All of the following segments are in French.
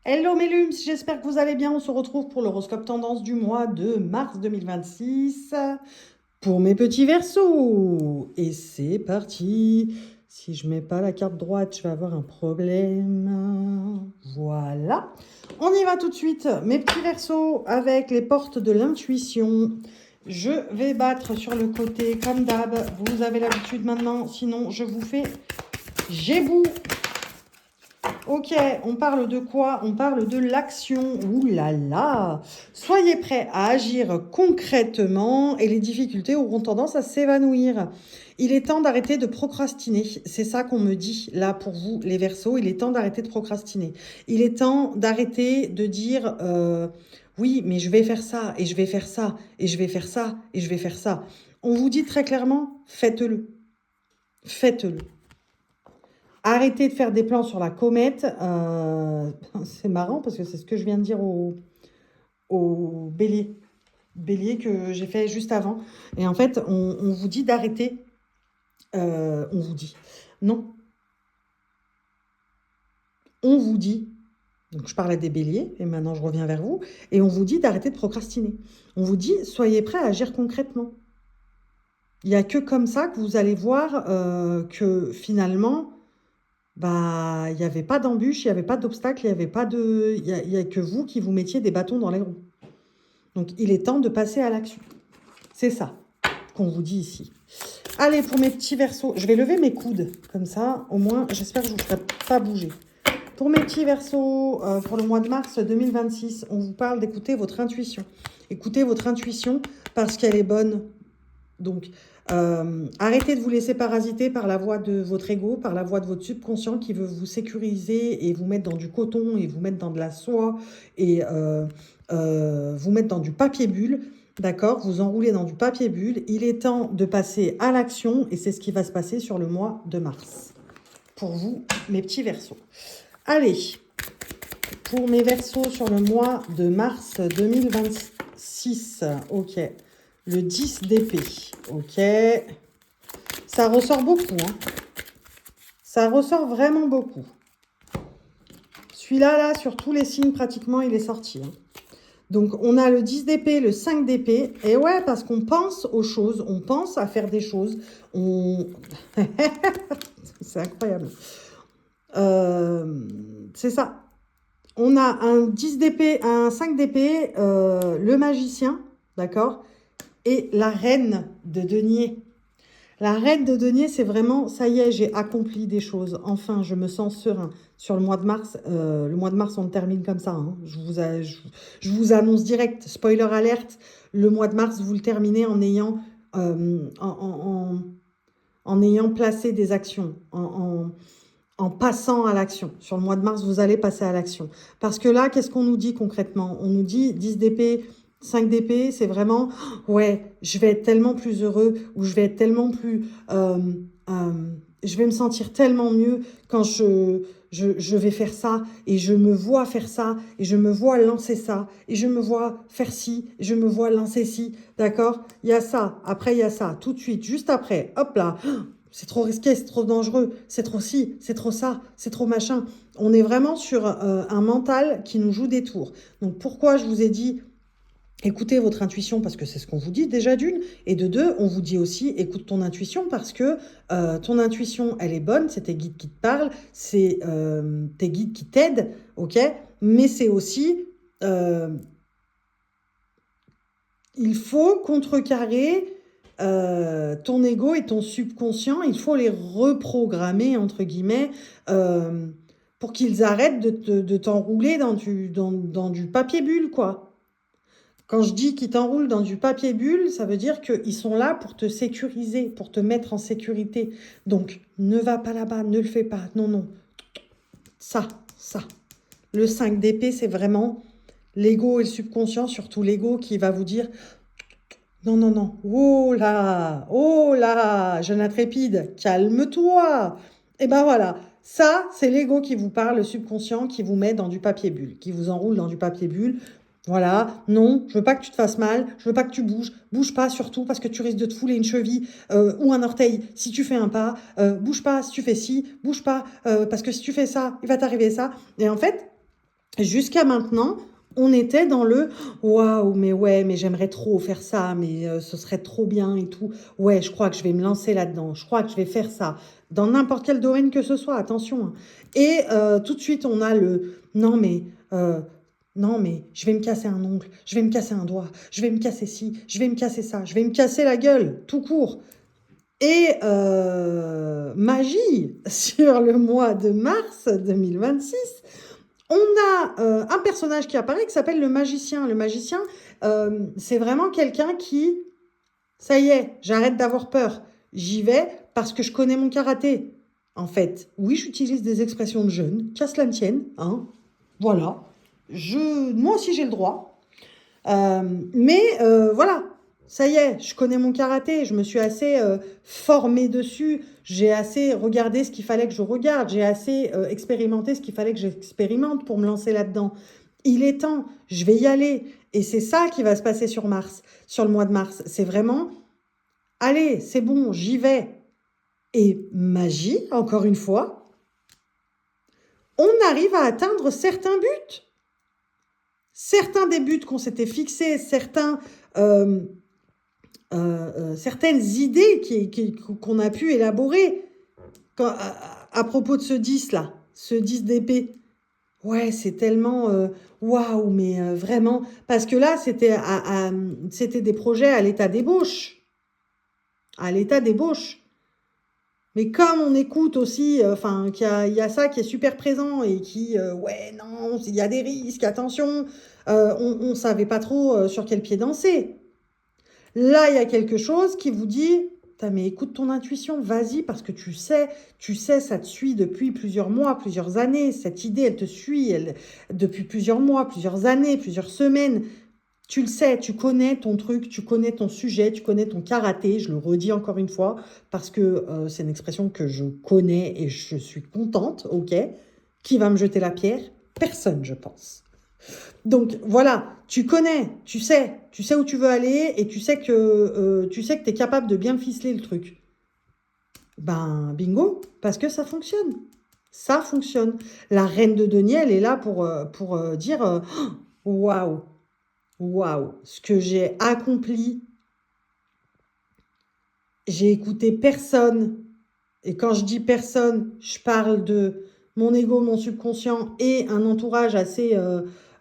Hello mes lums, j'espère que vous allez bien. On se retrouve pour l'horoscope tendance du mois de mars 2026 pour mes petits versos. Et c'est parti. Si je mets pas la carte droite, je vais avoir un problème. Voilà. On y va tout de suite. Mes petits versos avec les portes de l'intuition. Je vais battre sur le côté comme d'hab. Vous avez l'habitude maintenant. Sinon, je vous fais Gébou. Ok, on parle de quoi? On parle de l'action. Ouh là là! Soyez prêts à agir concrètement et les difficultés auront tendance à s'évanouir. Il est temps d'arrêter de procrastiner. C'est ça qu'on me dit là pour vous, les Verseaux. Il est temps d'arrêter de procrastiner. Il est temps d'arrêter de dire oui, mais je vais faire ça et je vais faire ça et je vais faire ça et je vais faire ça. On vous dit très clairement, faites-le. Faites-le. Arrêtez de faire des plans sur la comète. C'est marrant parce que c'est ce que je viens de dire au bélier. Bélier que j'ai fait juste avant. Et en fait, on vous dit d'arrêter. On vous dit. Non. On vous dit. Donc je parlais des béliers et maintenant je reviens vers vous. Et on vous dit d'arrêter de procrastiner. On vous dit, soyez prêts à agir concrètement. Il n'y a que comme ça que vous allez voir que finalement, bah, il n'y avait pas d'embûche, il n'y avait pas d'obstacle, il n'y avait pas de... Il y a que vous qui vous mettiez des bâtons dans les roues. Donc, il est temps de passer à l'action. C'est ça qu'on vous dit ici. Allez, pour mes petits versos, je vais lever mes coudes. Comme ça, au moins, j'espère que je ne vous ferai pas bouger. Pour mes petits versos, pour le mois de mars 2026, on vous parle d'écouter votre intuition. Écoutez votre intuition parce qu'elle est bonne. Donc, arrêtez de vous laisser parasiter par la voix de votre ego, par la voix de votre subconscient qui veut vous sécuriser et vous mettre dans du coton et vous mettre dans de la soie et vous mettre dans du papier bulle. D'accord? Vous enroulez dans du papier bulle. Il est temps de passer à l'action et c'est ce qui va se passer sur le mois de mars. Pour vous, mes petits versos. Allez, pour mes versos sur le mois de mars 2026. Ok. Le 10 d'épée. Ok. Ça ressort beaucoup. Hein. Ça ressort vraiment beaucoup. Celui-là, là, sur tous les signes, pratiquement, il est sorti. Hein. Donc, on a le 10 d'épée, le 5 d'épée. Et ouais, parce qu'on pense aux choses. On pense à faire des choses. C'est incroyable. C'est ça. On a un 10 d'épée, un 5 d'épée, le magicien, d'accord? Et la reine de denier. La reine de denier, c'est vraiment, ça y est, j'ai accompli des choses. Enfin, je me sens serein. Sur le mois de mars, on le termine comme ça. Hein. Je vous annonce direct, spoiler alerte, le mois de mars, vous le terminez en ayant, en ayant placé des actions, en passant à l'action. Sur le mois de mars, vous allez passer à l'action. Parce que là, qu'est-ce qu'on nous dit concrètement? On nous dit 10 d'épée, 5 d'épée, c'est vraiment, ouais, je vais être tellement plus heureux ou je vais être tellement plus... je vais me sentir tellement mieux quand je vais faire ça et je me vois faire ça et je me vois lancer ça et je me vois faire ci, et je me vois lancer ci, d'accord? Il y a ça, après il y a ça, tout de suite, juste après, hop là, c'est trop risqué, c'est trop dangereux, c'est trop ci, c'est trop ça, c'est trop machin. On est vraiment sur un mental qui nous joue des tours. Donc pourquoi je vous ai dit écoutez votre intuition parce que c'est ce qu'on vous dit déjà d'une, et de deux, on vous dit aussi écoute ton intuition parce que ton intuition, elle est bonne, c'est tes guides qui te parlent, c'est tes guides qui t'aident, ok? Mais c'est aussi, il faut contrecarrer ton ego et ton subconscient, il faut les reprogrammer, entre guillemets, pour qu'ils arrêtent de t'enrouler dans du papier bulle, quoi. Quand je dis qu'ils t'enroulent dans du papier bulle, ça veut dire qu'ils sont là pour te sécuriser, pour te mettre en sécurité. Donc, ne va pas là-bas, ne le fais pas. Non, non. Ça, ça. Le 5 d'épée, c'est vraiment l'ego et le subconscient, surtout l'ego qui va vous dire non, non, non. Oh là, jeune intrépide, calme-toi. Et ben voilà, ça, c'est l'ego qui vous parle, le subconscient qui vous met dans du papier bulle, qui vous enroule dans du papier bulle. Voilà, non, je veux pas que tu te fasses mal, je veux pas que tu bouges, bouge pas surtout parce que tu risques de te fouler une cheville ou un orteil si tu fais un pas, bouge pas si tu fais ci, bouge pas parce que si tu fais ça, il va t'arriver ça. Et en fait, Jusqu'à maintenant, on était dans le waouh, mais ouais, mais j'aimerais trop faire ça, mais ce serait trop bien et tout. Ouais, je crois que je vais me lancer là-dedans. Je crois que je vais faire ça dans n'importe quel domaine que ce soit. Attention, hein. Et tout de suite, on a le non, mais non, mais je vais me casser un ongle, je vais me casser un doigt, je vais me casser ci, je vais me casser ça, je vais me casser la gueule, tout court. Et magie, sur le mois de mars 2026, on a un personnage qui apparaît qui s'appelle le magicien. Le magicien, c'est vraiment quelqu'un qui, ça y est, j'arrête d'avoir peur. J'y vais parce que je connais mon karaté. En fait, oui, j'utilise des expressions de jeunes, qu'à cela ne tienne, hein. Voilà. Moi aussi, j'ai le droit. Mais voilà, ça y est, je connais mon karaté, je me suis assez formée dessus, j'ai assez regardé ce qu'il fallait que je regarde, j'ai assez expérimenté ce qu'il fallait que j'expérimente pour me lancer là-dedans. Il est temps, je vais y aller. Et c'est ça qui va se passer sur Mars, sur le mois de mars. C'est vraiment, allez, c'est bon, j'y vais. Et magie, encore une fois, on arrive à atteindre certains buts. Certains des buts qu'on s'était fixés, certaines idées qu'on a pu élaborer à propos de ce 10 là, ce 10 d'épée. Ouais, c'est tellement waouh, mais vraiment, parce que là, c'était des projets à l'état d'ébauche. À l'état d'ébauche. Mais comme on écoute aussi, enfin, il y a ça qui est super présent et qui, ouais, non, il y a des risques, attention, on ne savait pas trop sur quel pied danser. Là, il y a quelque chose qui vous dit, mais écoute ton intuition, vas-y, parce que tu sais, ça te suit depuis plusieurs mois, plusieurs années. Cette idée, elle te suit depuis plusieurs mois, plusieurs années, plusieurs semaines. Tu le sais, tu connais ton truc, tu connais ton sujet, tu connais ton karaté. Je le redis encore une fois, parce que c'est une expression que je connais et je suis contente, ok? Qui va me jeter la pierre? Personne, je pense. Donc voilà, tu connais, tu sais où tu veux aller et tu sais que tu es capable de bien ficeler le truc. Ben bingo, parce que ça fonctionne. Ça fonctionne. La reine de denier, elle est là pour dire waouh, waouh, ce que j'ai accompli, j'ai écouté personne. Et quand je dis personne, je parle de mon ego, mon subconscient et un entourage assez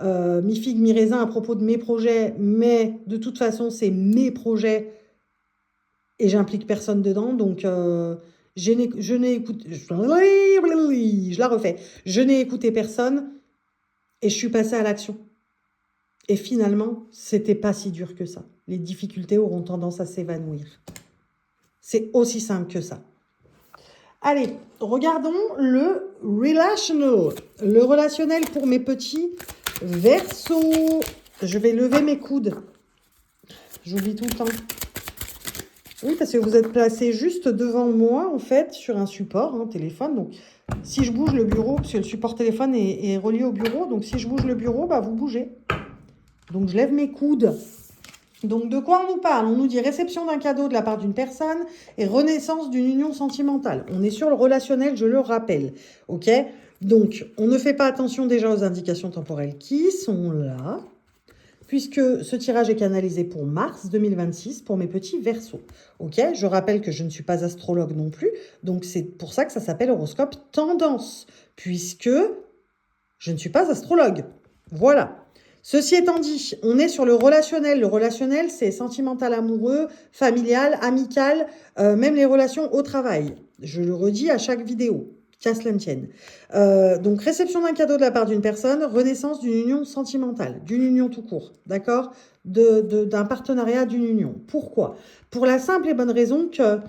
mi-figue, mi-raisin à propos de mes projets. Mais de toute façon, c'est mes projets et j'implique personne dedans. Donc, je n'ai écouté... Je la refais. Je n'ai écouté personne et je suis passée à l'action. Et finalement, c'était pas si dur que ça. Les difficultés auront tendance à s'évanouir. C'est aussi simple que ça. Allez, regardons le relational. Le relationnel pour mes petits Verseaux. Je vais lever mes coudes. J'oublie tout le temps. Oui, parce que vous êtes placé juste devant moi, en fait, sur un support, téléphone. Donc, si je bouge le bureau, parce que le support téléphone est relié au bureau, donc si je bouge le bureau, bah, vous bougez. Donc, je lève mes coudes. Donc, de quoi on nous parle? On nous dit réception d'un cadeau de la part d'une personne et renaissance d'une union sentimentale. On est sur le relationnel, je le rappelle. OK? Donc, on ne fait pas attention déjà aux indications temporelles qui sont là, puisque ce tirage est canalisé pour mars 2026 pour mes petits Verseaux. OK? Je rappelle que je ne suis pas astrologue non plus, donc c'est pour ça que ça s'appelle horoscope tendance, puisque je ne suis pas astrologue. Voilà. Ceci étant dit, on est sur le relationnel. Le relationnel, c'est sentimental, amoureux, familial, amical, même les relations au travail. Je le redis à chaque vidéo, qu'à cela ne tienne. Donc, réception d'un cadeau de la part d'une personne, renaissance d'une union sentimentale, d'une union tout court, d'accord? D'un partenariat, d'une union. Pourquoi? Pour la simple et bonne raison que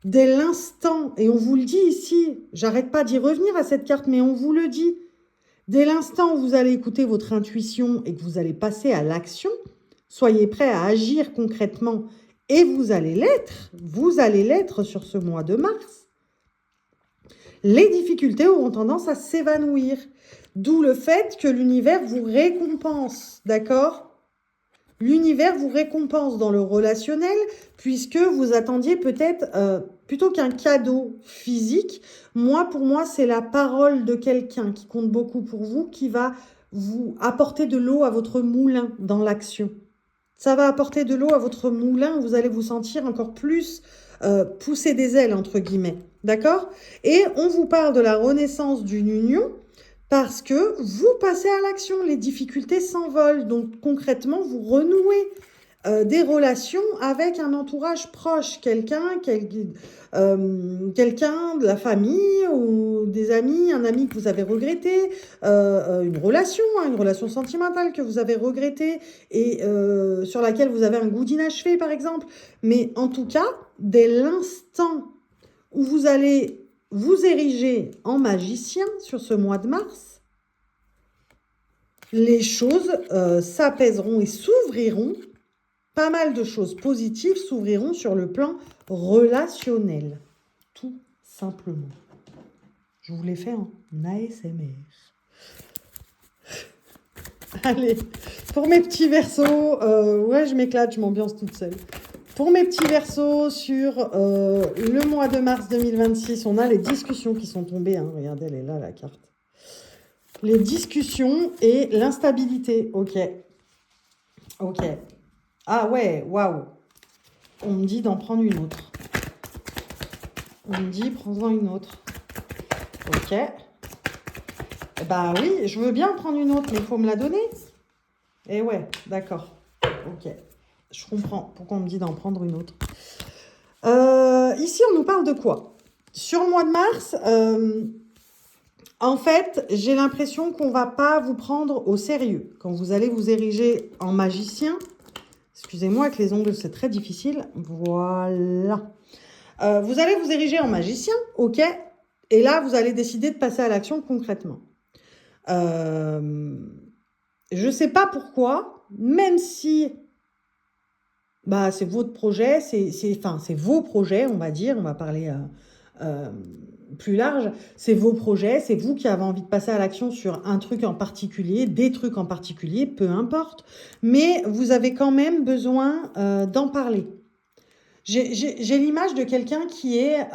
dès l'instant, et on vous le dit ici, j'arrête pas d'y revenir à cette carte, mais on vous le dit, dès l'instant où vous allez écouter votre intuition et que vous allez passer à l'action, soyez prêts à agir concrètement et vous allez l'être sur ce mois de mars. Les difficultés auront tendance à s'évanouir, d'où le fait que l'univers vous récompense, d'accord? L'univers vous récompense dans le relationnel puisque vous attendiez peut-être, plutôt qu'un cadeau physique, pour moi, c'est la parole de quelqu'un qui compte beaucoup pour vous, qui va vous apporter de l'eau à votre moulin dans l'action. Ça va apporter de l'eau à votre moulin, vous allez vous sentir encore plus pousser des ailes, entre guillemets. D'accord? Et on vous parle de la renaissance d'une union parce que vous passez à l'action, les difficultés s'envolent. Donc concrètement, vous renouez des relations avec un entourage proche, quelqu'un de la famille ou des amis, un ami que vous avez regretté, une relation sentimentale que vous avez regrettée et sur laquelle vous avez un goût d'inachevé, par exemple. Mais en tout cas, dès l'instant où vous allez vous ériger en magicien sur ce mois de mars, les choses s'apaiseront et s'ouvriront. Pas mal de choses positives s'ouvriront sur le plan relationnel. Tout simplement. Je vous l'ai fait en ASMR. Allez, pour mes petits versos, ouais, je m'éclate, je m'ambiance toute seule. Pour mes petits versos sur le mois de mars 2026, on a les discussions qui sont tombées. Hein. Regardez, elle est là, la carte. Les discussions et l'instabilité. Ok. Ok. Ah ouais, waouh. On me dit d'en prendre une autre. On me dit, prends-en une autre. Ok. Bah oui, je veux bien prendre une autre, mais il faut me la donner. Eh ouais, d'accord. Ok. Je comprends pourquoi on me dit d'en prendre une autre. Ici, on nous parle de quoi? Sur le mois de mars, en fait, j'ai l'impression qu'on ne va pas vous prendre au sérieux. Quand vous allez vous ériger en magicien, excusez-moi, avec les ongles, c'est très difficile. Voilà. Vous allez vous ériger en magicien, ok? Et là, vous allez décider de passer à l'action concrètement. Je ne sais pas pourquoi, même si bah, c'est votre projet, c'est vos projets, on va dire, on va parler plus large, c'est vos projets, c'est vous qui avez envie de passer à l'action sur un truc en particulier, des trucs en particulier, peu importe, mais vous avez quand même besoin d'en parler. J'ai l'image de quelqu'un qui est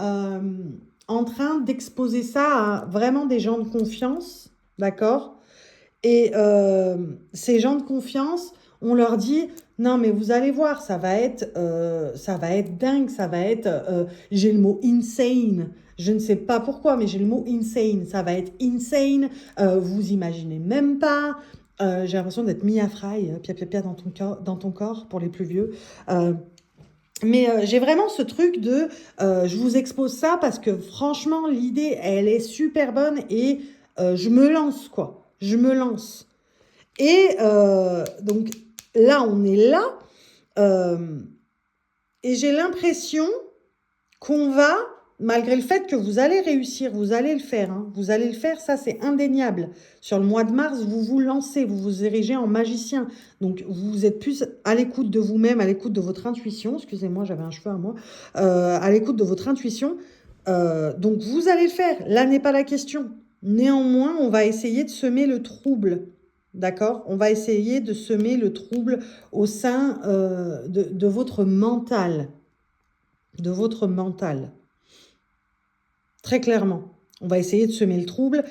en train d'exposer ça à vraiment des gens de confiance, d'accord? Et ces gens de confiance, on leur dit, non mais vous allez voir, ça va être dingue, ça va être, j'ai le mot insane, je ne sais pas pourquoi, mais j'ai le mot insane, ça va être insane, vous imaginez même pas, j'ai l'impression d'être Mia Fry, pia pia pia dans ton corps pour les plus vieux. Mais j'ai vraiment ce truc de, je vous expose ça parce que franchement, l'idée, elle est super bonne et je me lance, quoi. Je me lance. Et donc là, on est là. Et j'ai l'impression qu'on va, malgré le fait que vous allez réussir, vous allez le faire, hein, vous allez le faire, ça c'est indéniable. Sur le mois de mars, vous vous lancez, vous vous érigez en magicien. Donc vous êtes plus à l'écoute de vous-même, à l'écoute de votre intuition. Excusez-moi, j'avais un cheveu à moi. À l'écoute de votre intuition. Donc vous allez le faire, là n'est pas la question. Néanmoins, on va essayer de semer le trouble. D'accord? On va essayer de semer le trouble au sein de votre mental. De votre mental. Très clairement. On va essayer de semer le trouble.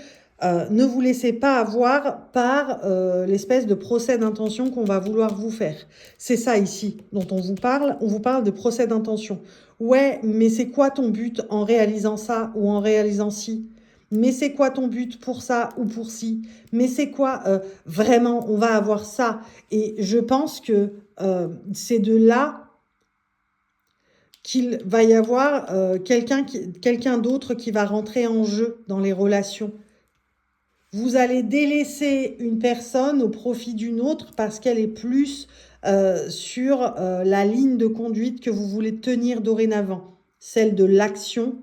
Ne vous laissez pas avoir par l'espèce de procès d'intention qu'on va vouloir vous faire. C'est ça ici dont on vous parle. On vous parle de procès d'intention. Ouais, mais c'est quoi ton but en réalisant ça ou en réalisant ci? Mais c'est quoi ton but pour ça ou pour ci? Mais c'est quoi vraiment? On va avoir ça. Et je pense que c'est de là qu'il va y avoir quelqu'un d'autre qui va rentrer en jeu dans les relations. Vous allez délaisser une personne au profit d'une autre parce qu'elle est plus sur la ligne de conduite que vous voulez tenir dorénavant, celle de l'action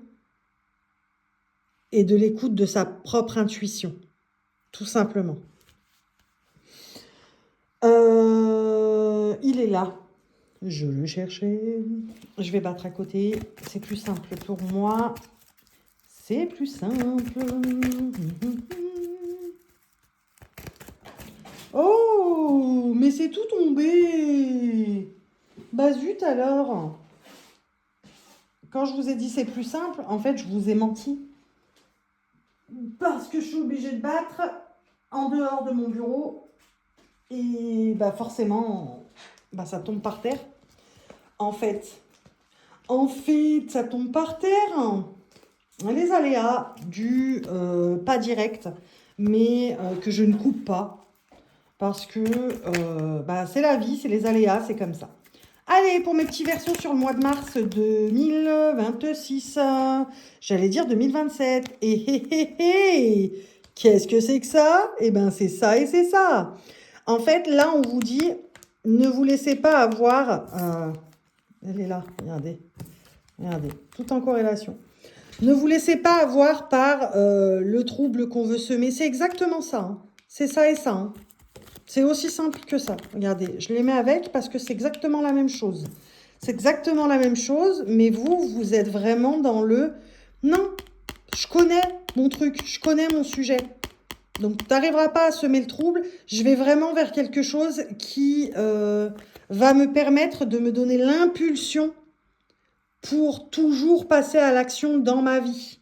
et de l'écoute de sa propre intuition, tout simplement. Il est là. Je le cherchais. Je vais battre à côté. C'est plus simple pour moi. C'est plus simple. Oh, mais c'est tout tombé. Bah zut alors. Quand je vous ai dit c'est plus simple, en fait, je vous ai menti. Parce que je suis obligée de battre en dehors de mon bureau. Et bah forcément, bah, ça tombe par terre. En fait, ça tombe par terre. Les aléas du pas direct, mais que je ne coupe pas. Parce que bah, c'est la vie, c'est les aléas, c'est comme ça. Allez, pour mes petits versos sur le mois de mars 2026, j'allais dire 2027. Qu'est-ce que c'est que ça? Eh bien, c'est ça et c'est ça. En fait, là, on vous dit, ne vous laissez pas avoir... elle est là, regardez. Regardez, tout en corrélation. Ne vous laissez pas avoir par le trouble qu'on veut semer. C'est exactement ça. Hein. C'est ça et ça. Hein. C'est aussi simple que ça. Regardez, je les mets avec parce que c'est exactement la même chose. C'est exactement la même chose, mais vous êtes vraiment dans le... Non, je connais mon truc, je connais mon sujet. Donc, tu n'arriveras pas à semer le trouble. Je vais vraiment vers quelque chose qui va me permettre de me donner l'impulsion pour toujours passer à l'action dans ma vie.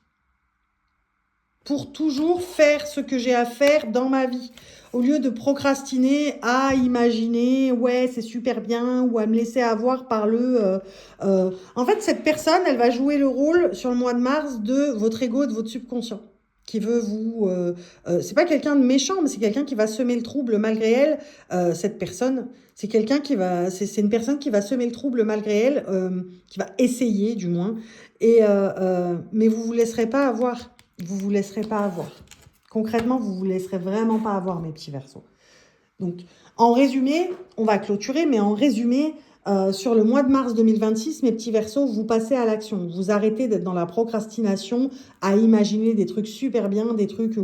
Pour toujours faire ce que j'ai à faire dans ma vie. Au lieu de procrastiner à imaginer, ouais, c'est super bien, ou à me laisser avoir par le... En fait, cette personne, elle va jouer le rôle sur le mois de mars de votre ego, de votre subconscient, qui veut vous... c'est pas quelqu'un de méchant, mais c'est quelqu'un qui va semer le trouble malgré elle. Cette personne, c'est quelqu'un qui va... C'est une personne qui va semer le trouble malgré elle, qui va essayer, du moins. Mais vous vous laisserez pas avoir. Vous vous laisserez pas avoir. Concrètement, vous vous laisserez vraiment pas avoir, mes petits versos. Donc, en résumé, on va clôturer, mais en résumé, sur le mois de mars 2026, mes petits versos, vous passez à l'action. Vous arrêtez d'être dans la procrastination, à imaginer des trucs super bien, des trucs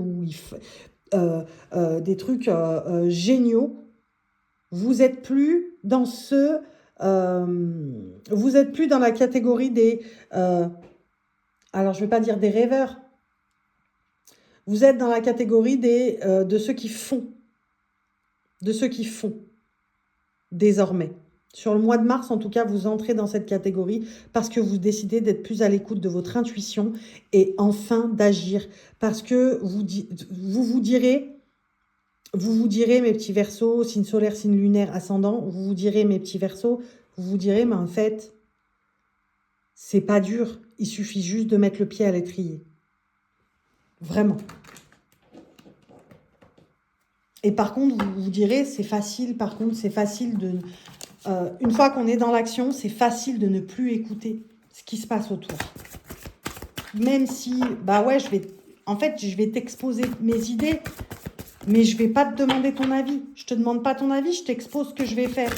des trucs géniaux. Vous êtes plus dans ce... vous êtes plus dans la catégorie des... alors, je vais pas dire des rêveurs. Vous êtes dans la catégorie de ceux qui font. De ceux qui font. Désormais. Sur le mois de mars, en tout cas, vous entrez dans cette catégorie parce que vous décidez d'être plus à l'écoute de votre intuition et enfin d'agir. Parce que vous vous direz, mes petits versos, signe solaire, signe lunaire, ascendant, vous vous direz, mes petits versos, vous vous direz, mais en fait, c'est pas dur. Il suffit juste de mettre le pied à l'étrier. Vraiment. Et par contre, vous vous direz, c'est facile. Par contre, c'est facile de... une fois qu'on est dans l'action, c'est facile de ne plus écouter ce qui se passe autour. Même si, bah ouais, je vais t'exposer mes idées, mais je vais pas te demander ton avis. Je te demande pas ton avis, je t'expose ce que je vais faire.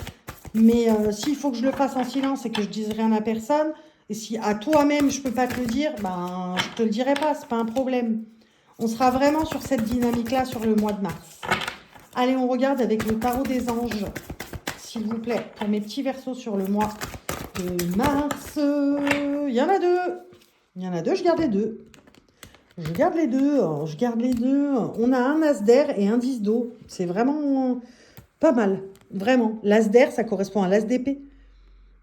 Mais s'il faut que je le fasse en silence et que je dise rien à personne, et si à toi-même je peux pas te le dire, ben je te le dirai pas, c'est pas un problème. On sera vraiment sur cette dynamique-là sur le mois de mars. Allez, on regarde avec le tarot des anges, s'il vous plaît, pour mes petits versos sur le mois de mars. Il y en a deux. Il y en a deux, je garde les deux. Je garde les deux. Je garde les deux. On a un as d'air et un 10 d'eau. C'est vraiment pas mal. Vraiment. L'as d'air, ça correspond à l'as d'épée.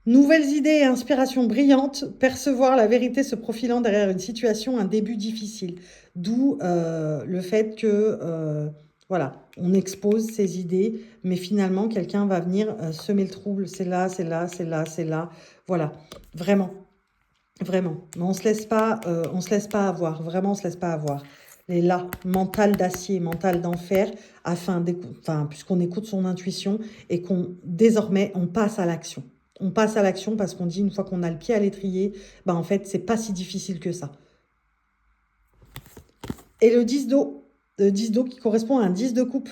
Nouvelles idées et inspirations brillantes, percevoir la vérité se profilant derrière une situation, un début difficile. D'où le fait que, voilà, on expose ses idées, mais finalement, quelqu'un va venir semer le trouble. C'est là, c'est là, c'est là, c'est là. Voilà, vraiment, vraiment. Mais on se laisse pas avoir. Vraiment, on se laisse pas avoir. Et là, mental d'acier, mental d'enfer, puisqu'on écoute son intuition et désormais, on passe à l'action. On passe à l'action parce qu'on dit une fois qu'on a le pied à l'étrier, bah en fait, c'est pas si difficile que ça. Et le 10 d'eau qui correspond à un 10 de coupe.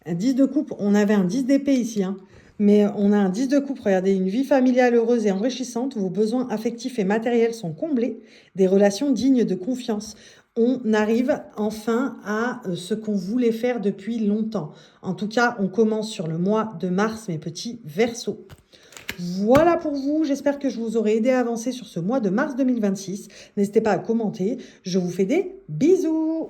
Un 10 de coupe, on avait un 10 d'épée ici, hein, mais on a un 10 de coupe. Regardez, une vie familiale heureuse et enrichissante, vos besoins affectifs et matériels sont comblés, des relations dignes de confiance. On arrive enfin à ce qu'on voulait faire depuis longtemps. En tout cas, on commence sur le mois de mars, mes petits verseaux. Voilà pour vous, j'espère que je vous aurai aidé à avancer sur ce mois de mars 2026. N'hésitez pas à commenter, je vous fais des bisous.